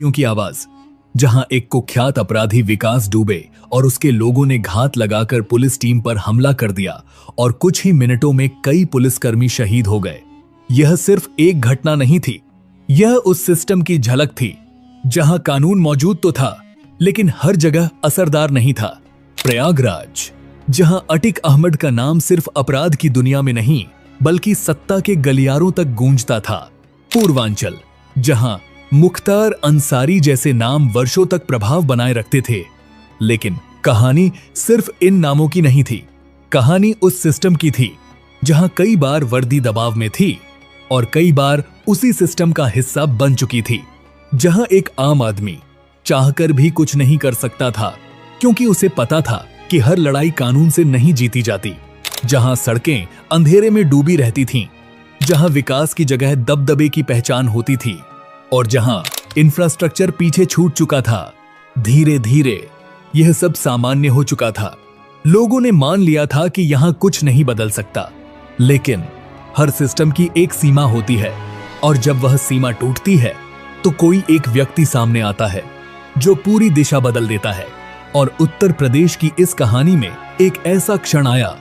की आवाज, जहां एक कुख्यात अपराधी विकास दुबे और उसके लोगों ने घात लगाकर पुलिस टीम पर हमला कर दिया और कुछ ही मिनटों में कई पुलिसकर्मी शहीद हो गए। यह सिर्फ एक घटना नहीं थी, यह उस सिस्टम की झलक थी जहां कानून मौजूद तो था लेकिन हर जगह असरदार नहीं था। प्रयागराज, जहां अटिक अहमद का नाम सिर्फ अपराध की दुनिया में नहीं बल्कि सत्ता के गलियारों तक गूंजता था। पूर्वांचल, जहां मुख्तार अंसारी जैसे नाम वर्षों तक प्रभाव बनाए रखते थे। लेकिन कहानी सिर्फ इन नामों की नहीं थी, कहानी उस सिस्टम की थी जहां कई बार वर्दी दबाव में थी और कई बार उसी सिस्टम का हिस्सा बन चुकी थी। जहां एक आम आदमी चाहकर भी कुछ नहीं कर सकता था क्योंकि उसे पता था कि हर लड़ाई कानून से नहीं जीती जाती। जहां सड़कें अंधेरे में डूबी रहती थीं, जहां विकास की जगह दबदबे की पहचान होती थी और जहां इंफ्रास्ट्रक्चर पीछे छूट चुका था। धीरे धीरे यह सब सामान्य हो चुका था। लोगों ने मान लिया था कि यहां कुछ नहीं बदल सकता। लेकिन हर सिस्टम की एक सीमा होती है और जब वह सीमा टूटती है तो कोई एक व्यक्ति सामने आता है जो पूरी दिशा बदल देता है। और उत्तर प्रदेश की इस कहानी में एक ऐसा क्षण आया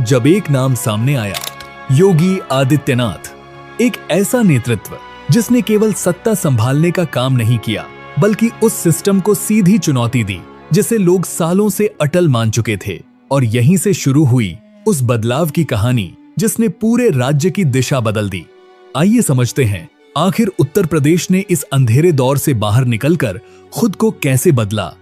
जब एक नाम सामने आया, योगी आदित्यनाथ। एक ऐसा नेतृत्व जिसने केवल सत्ता संभालने का काम नहीं किया बल्कि उस सिस्टम को सीधी चुनौती दी जिसे लोग सालों से अटल मान चुके थे। और यहीं से शुरू हुई उस बदलाव की कहानी जिसने पूरे राज्य की दिशा बदल दी। आइए समझते हैं आखिर उत्तर प्रदेश ने इस अंधेरे दौर से बाहर निकलकर खुद को कैसे बदला।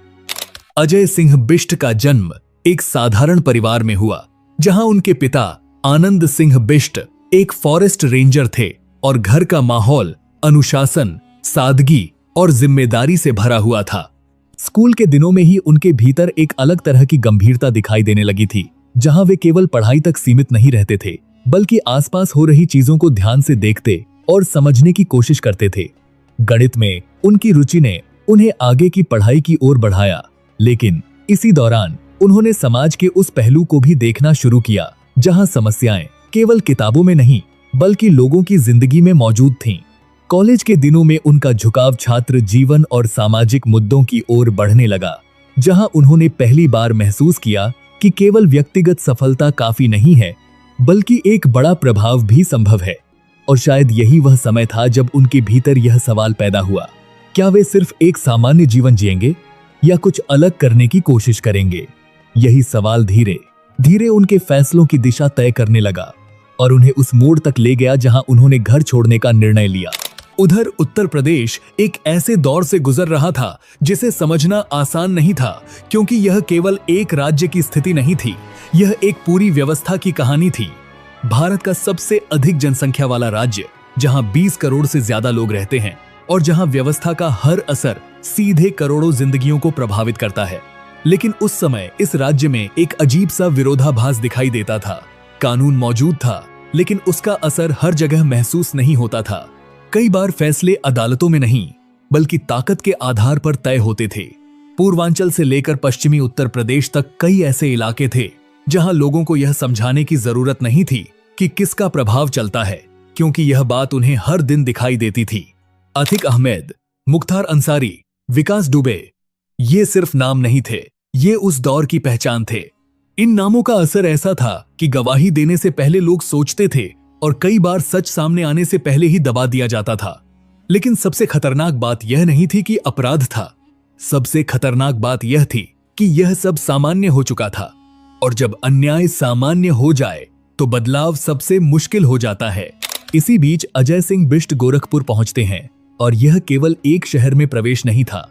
अजय सिंह बिष्ट का जन्म एक साधारण परिवार में हुआ जहां उनके पिता आनंद सिंह बिष्ट एक फॉरेस्ट रेंजर थे और घर का माहौल अनुशासन, सादगी और जिम्मेदारी से भरा हुआ था। स्कूल के दिनों में ही उनके भीतर एक अलग तरह की गंभीरता दिखाई देने लगी थी, जहां वे केवल पढ़ाई तक सीमित नहीं रहते थे बल्कि आसपास हो रही चीजों को ध्यान से देखते और समझने की कोशिश करते थे। गणित में उनकी रुचि ने उन्हें आगे की पढ़ाई की ओर बढ़ाया, लेकिन इसी दौरान उन्होंने समाज के उस पहलू को भी देखना शुरू किया जहां समस्याएं केवल किताबों में नहीं बल्कि लोगों की जिंदगी में मौजूद थीं। कॉलेज के दिनों में उनका झुकाव छात्र जीवन और सामाजिक मुद्दों की ओर बढ़ने लगा, जहां उन्होंने पहली बार महसूस किया कि केवल व्यक्तिगत सफलता काफी नहीं है बल्कि एक बड़ा प्रभाव भी संभव है। और शायद यही वह समय था जब उनके भीतर यह सवाल पैदा हुआ, क्या वे सिर्फ एक सामान्य जीवन जिएंगे या कुछ अलग करने की कोशिश करेंगे। यही सवाल धीरे धीरे उनके फैसलों की दिशा तय करने लगा और उन्हें उस मोड़ तक ले गया जहां उन्होंने घर छोड़ने का निर्णय लिया। उधर उत्तर प्रदेश एक ऐसे दौर से गुजर रहा था जिसे समझना आसान नहीं था, क्योंकि यह केवल एक राज्य की स्थिति नहीं थी, यह एक पूरी व्यवस्था की कहानी थी। भारत का सबसे अधिक जनसंख्या वाला राज्य, जहां 20 करोड़ से ज्यादा लोग रहते हैं और जहां व्यवस्था का हर असर सीधे करोड़ों जिंदगियों को प्रभावित करता है। लेकिन उस समय इस राज्य में एक अजीब सा विरोधाभास दिखाई देता था। कानून मौजूद था लेकिन उसका असर हर जगह महसूस नहीं होता था। कई बार फैसले अदालतों में नहीं बल्कि ताकत के आधार पर तय होते थे। पूर्वांचल से लेकर पश्चिमी उत्तर प्रदेश तक कई ऐसे इलाके थे जहां लोगों को यह समझाने की जरूरत नहीं थी कि किसका प्रभाव चलता है, क्योंकि यह बात उन्हें हर दिन दिखाई देती थी। अतिक अहमद, मुख्तार अंसारी, विकास दुबे, ये सिर्फ नाम नहीं थे, ये उस दौर की पहचान थे। इन नामों का असर ऐसा था कि गवाही देने से पहले लोग सोचते थे और कई बार सच सामने आने से पहले ही दबा दिया जाता था। लेकिन सबसे खतरनाक बात यह नहीं थी कि अपराध था, सबसे खतरनाक बात यह थी कि यह सब सामान्य हो चुका था। और जब अन्याय सामान्य हो जाए तो बदलाव सबसे मुश्किल हो जाता है। इसी बीच अजय सिंह बिष्ट गोरखपुर पहुंचते हैं और यह केवल एक शहर में प्रवेश नहीं था,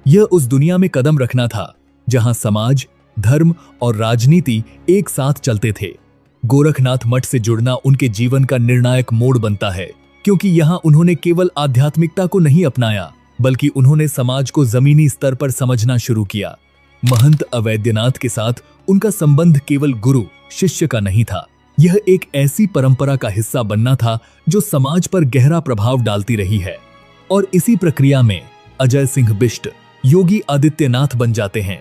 यह उस दुनिया में कदम रखना था जहां समाज, धर्म और राजनीति एक साथ चलते थे। गोरखनाथ मठ से जुड़ना उनके जीवन का निर्णायक मोड़ बनता है, क्योंकि यहां उन्होंने केवल आध्यात्मिकता को नहीं अपनाया बल्कि उन्होंने समाज को जमीनी स्तर पर समझना शुरू किया। महंत अवैद्यनाथ के साथ उनका संबंध केवल गुरु शिष्य का नहीं था, यह एक ऐसी परंपरा का हिस्सा बनना था जो समाज पर गहरा प्रभाव डालती रही है। और इसी प्रक्रिया में अजय सिंह बिष्ट योगी आदित्यनाथ बन जाते हैं।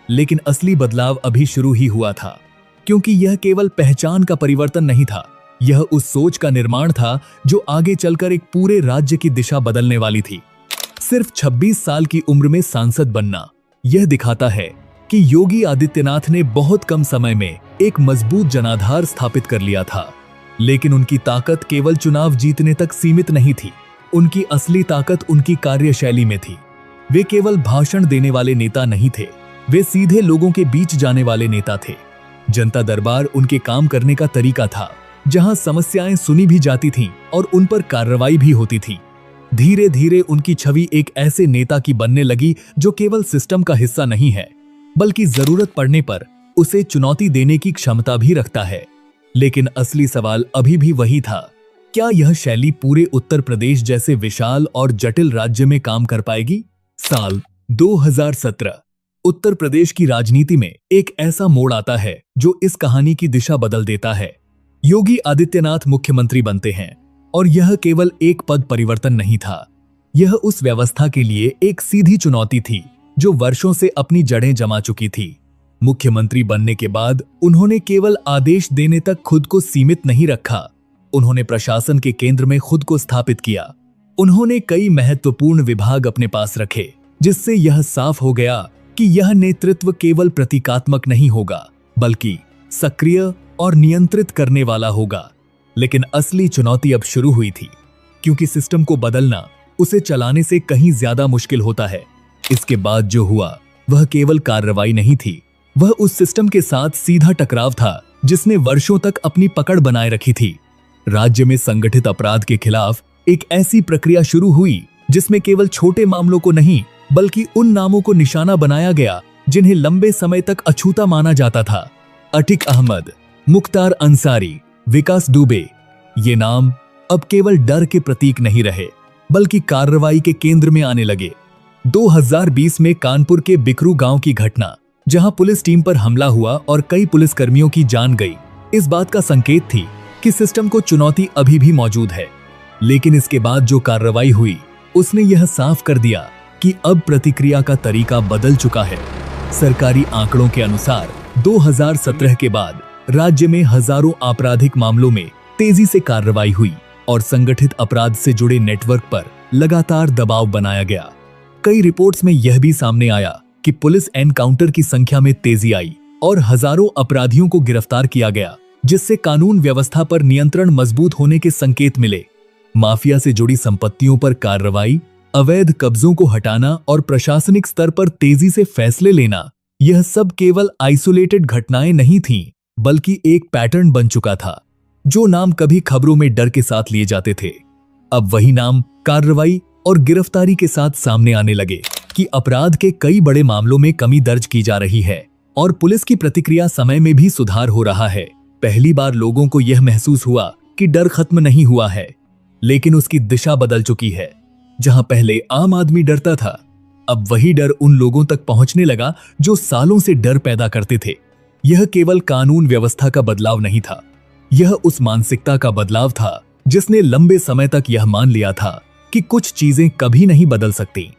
लेकिन असली बदलाव अभी शुरू ही हुआ था, क्योंकि यह केवल पहचान का परिवर्तन नहीं था, यह उस सोच का निर्माण था जो आगे चलकर एक पूरे राज्य की दिशा बदलने वाली थी। सिर्फ 26 साल की उम्र में सांसद बनना यह दिखाता है कि योगी आदित्यनाथ ने बहुत कम समय में एक मजबूत जनाधार स्थापित कर लिया था। लेकिन उनकी ताकत केवल चुनाव जीतने तक सीमित नहीं थी। उनकी असली ताकत उनकी कार्यशैली में थी। वे केवल भाषण देने वाले नेता नहीं थे, वे सीधे लोगों के बीच जाने वाले नेता थे। जनता दरबार उनके काम करने का तरीका था, जहां समस्याएं सुनी भी जाती थीं और उन पर कार्रवाई भी होती थी। धीरे धीरे उनकी छवि एक ऐसे नेता की बनने लगी जो केवल सिस्टम का हिस्सा नहीं है, बल्कि जरूरत पड़ने पर उसे चुनौती देने की क्षमता भी रखता है। लेकिन असली सवाल अभी भी वही था, क्या यह शैली पूरे उत्तर प्रदेश जैसे विशाल और जटिल राज्य में काम कर पाएगी? साल 2017 उत्तर प्रदेश की राजनीति में एक ऐसा मोड़ आता है जो इस कहानी की दिशा बदल देता है। योगी आदित्यनाथ मुख्यमंत्री बनते हैं और यह केवल एक पद परिवर्तन नहीं था, यह उस व्यवस्था के लिए एक सीधी चुनौती थी जो वर्षों से अपनी जड़ें जमा चुकी थी। मुख्यमंत्री बनने के बाद उन्होंने केवल आदेश देने तक खुद को सीमित नहीं रखा, उन्होंने प्रशासन के केंद्र में खुद को स्थापित किया। उन्होंने कई महत्वपूर्ण विभाग अपने पास रखे, जिससे यह साफ हो गया कि यह नेतृत्व केवल प्रतीकात्मक नहीं होगा, बल्कि सक्रिय और नियंत्रित करने वाला होगा। लेकिन असली चुनौती अब शुरू हुई थी, क्योंकि सिस्टम को बदलना उसे चलाने से कहीं ज्यादा मुश्किल होता है। इसके बाद जो हुआ वह केवल कार्रवाई नहीं थी, वह उस सिस्टम के साथ सीधा टकराव था जिसने वर्षों तक अपनी पकड़ बनाए रखी थी। राज्य में संगठित अपराध के खिलाफ एक ऐसी प्रक्रिया शुरू हुई जिसमें केवल छोटे मामलों को नहीं, बल्कि उन नामों को निशाना बनाया गया जिन्हें लंबे समय तक अछूता माना जाता था। अतिक अहमद, मुख्तार अंसारी, विकास दुबे, ये नाम अब केवल डर के प्रतीक नहीं रहे, बल्कि कार्रवाई के केंद्र में आने लगे। 2020 में कानपुर के बिकरू गांव की घटना, जहां पुलिस टीम पर हमला हुआ और कई पुलिसकर्मियों की जान गई, इस बात का संकेत थी कि सिस्टम को चुनौती अभी भी मौजूद है। लेकिन इसके बाद जो कार्रवाई हुई उसने यह साफ कर दिया कि अब प्रतिक्रिया का तरीका बदल चुका है। सरकारी आंकड़ों के अनुसार 2017 के बाद राज्य में हजारों आपराधिक मामलों में तेजी से कार्रवाई हुई और संगठित अपराध से जुड़े नेटवर्क पर लगातार दबाव बनाया गया। कई रिपोर्ट्स में यह भी सामने आया कि पुलिस एनकाउंटर की संख्या में तेजी आई और हजारों अपराधियों को गिरफ्तार किया गया, जिससे कानून व्यवस्था पर नियंत्रण मजबूत होने के संकेत मिले। माफिया से जुड़ी संपत्तियों पर कार्रवाई, अवैध कब्जों को हटाना और प्रशासनिक स्तर पर तेजी से फैसले लेना, यह सब केवल आइसोलेटेड घटनाएं नहीं थीं, बल्कि एक पैटर्न बन चुका था। जो नाम कभी खबरों में डर के साथ लिए जाते थे, अब वही नाम कार्रवाई और गिरफ्तारी के साथ सामने आने लगे कि अपराध के कई बड़े मामलों में कमी दर्ज की जा रही है और पुलिस की प्रतिक्रिया समय में भी सुधार हो रहा है। पहली बार लोगों को यह महसूस हुआ कि डर खत्म नहीं हुआ है, लेकिन उसकी दिशा बदल चुकी है। जहां पहले आम आदमी डरता था, अब वही डर उन लोगों तक पहुंचने लगा जो सालों से डर पैदा करते थे। यह केवल कानून व्यवस्था का बदलाव नहीं था, यह उस मानसिकता का बदलाव था जिसने लंबे समय तक यह मान लिया था कि कुछ चीजें कभी नहीं बदल सकती।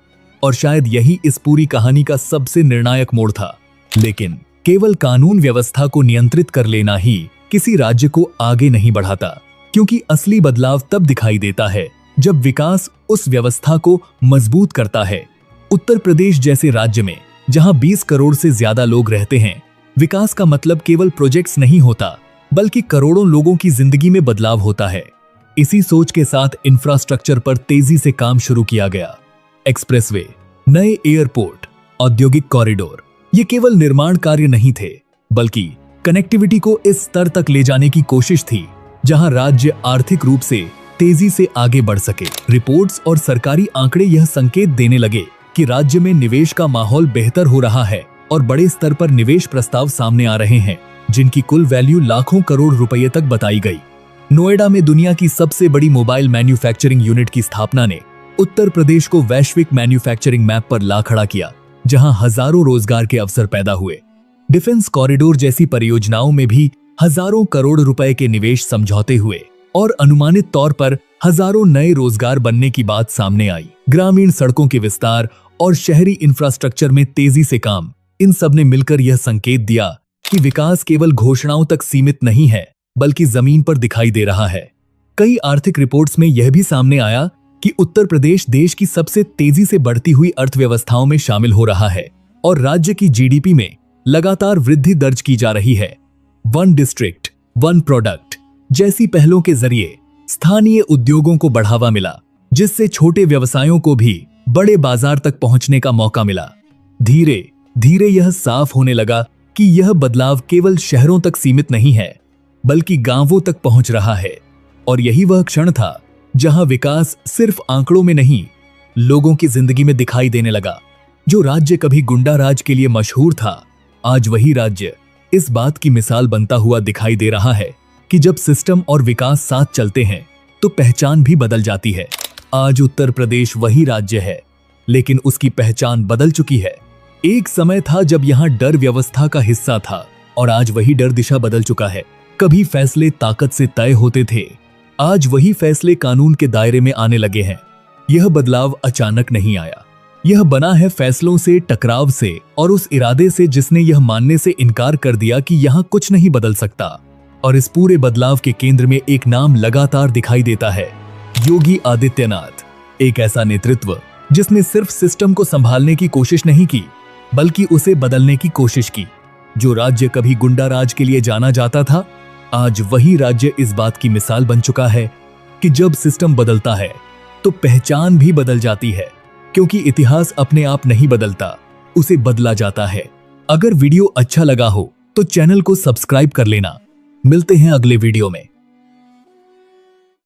और शायद यही इस पूरी कहानी का सबसे निर्णायक मोड़ था। लेकिन केवल कानून व्यवस्था को नियंत्रित कर लेना ही किसी राज्य को आगे नहीं बढ़ाता, क्योंकि असली बदलाव तब दिखाई देता है जब विकास उस व्यवस्था को मजबूत करता है। उत्तर प्रदेश जैसे राज्य में, जहां 20 करोड़ से ज्यादा लोग रहते हैं, विकास का मतलब केवल प्रोजेक्ट्स नहीं होता, बल्कि करोड़ों लोगों की जिंदगी में बदलाव होता है। इसी सोच के साथ इंफ्रास्ट्रक्चर पर तेजी से काम शुरू किया गया। एक्सप्रेसवे, नए एयरपोर्ट, औद्योगिक कॉरिडोर, ये केवल निर्माण कार्य नहीं थे, बल्कि कनेक्टिविटी को इस स्तर तक ले जाने की कोशिश थी जहां राज्य आर्थिक रूप से तेजी से आगे बढ़ सके। रिपोर्ट्स और सरकारी आंकड़े यह संकेत देने लगे कि राज्य में निवेश का माहौल बेहतर हो रहा है और बड़े स्तर पर निवेश प्रस्ताव सामने आ रहे हैं, जिनकी कुल वैल्यू लाखों करोड़ रुपए तक बताई गई। नोएडा में दुनिया की सबसे बड़ी मोबाइल मैन्युफैक्चरिंग यूनिट की स्थापना ने उत्तर प्रदेश को वैश्विक मैन्युफैक्चरिंग मैप पर ला खड़ा किया, जहां हजारों रोजगार के अवसर पैदा हुए। डिफेंस कॉरिडोर जैसी परियोजनाओं में भी हजारों करोड़ रुपए के निवेश समझौते हुए और अनुमानित तौर पर हजारों नए रोजगार बनने की बात सामने आई। ग्रामीण सड़कों के विस्तार और शहरी इंफ्रास्ट्रक्चर में तेजी से काम, इन सब ने मिलकर यह संकेत दिया कि विकास केवल घोषणाओं तक सीमित नहीं है, बल्कि जमीन पर दिखाई दे रहा है। कई आर्थिक रिपोर्ट्स में यह भी सामने आया कि उत्तर प्रदेश देश की सबसे तेजी से बढ़ती हुई अर्थव्यवस्थाओं में शामिल हो रहा है और राज्य की जीडीपी में लगातार वृद्धि दर्ज की जा रही है। वन डिस्ट्रिक्ट वन प्रोडक्ट जैसी पहलों के जरिए स्थानीय उद्योगों को बढ़ावा मिला, जिससे छोटे व्यवसायों को भी बड़े बाजार तक पहुंचने का मौका मिला। धीरे धीरे यह साफ होने लगा कि यह बदलाव केवल शहरों तक सीमित नहीं है, बल्कि गांवों तक पहुंच रहा है। और यही वह क्षण था जहां विकास सिर्फ आंकड़ों में नहीं, लोगों की जिंदगी में दिखाई देने लगा। जो राज्य कभी गुंडा राज के लिए मशहूर था, आज वही राज्य इस बात की मिसाल बनता हुआ दिखाई दे रहा है कि जब सिस्टम और विकास साथ चलते हैं तो पहचान भी बदल जाती है। आज उत्तर प्रदेश वही राज्य है, लेकिन उसकी पहचान बदल चुकी है। एक समय था जब यहां डर व्यवस्था का हिस्सा था और आज वही डर दिशा बदल चुका है। कभी फैसले ताकत से तय होते थे, आज वही फैसले कानून के दायरे में आने लगे हैं। यह बदलाव अचानक नहीं आया, यह बना है फैसलों से, टकराव से और उस इरादे से जिसने यह मानने से इनकार कर दिया कि यहां कुछ नहीं बदल सकता। और इस पूरे बदलाव के केंद्र में एक नाम लगातार दिखाई देता है, योगी आदित्यनाथ। एक ऐसा नेतृत्व जिसने सिर्फ सिस्टम को संभालने की कोशिश नहीं की, बल्कि उसे बदलने की कोशिश की। जो राज्य कभी गुंडा राज के लिए जाना जाता था, आज वही राज्य इस बात की मिसाल बन चुका है कि जब सिस्टम बदलता है तो पहचान भी बदल जाती है, क्योंकि इतिहास अपने आप नहीं बदलता, उसे बदला जाता है। अगर वीडियो अच्छा लगा हो तो चैनल को सब्सक्राइब कर लेना। मिलते हैं अगले वीडियो में।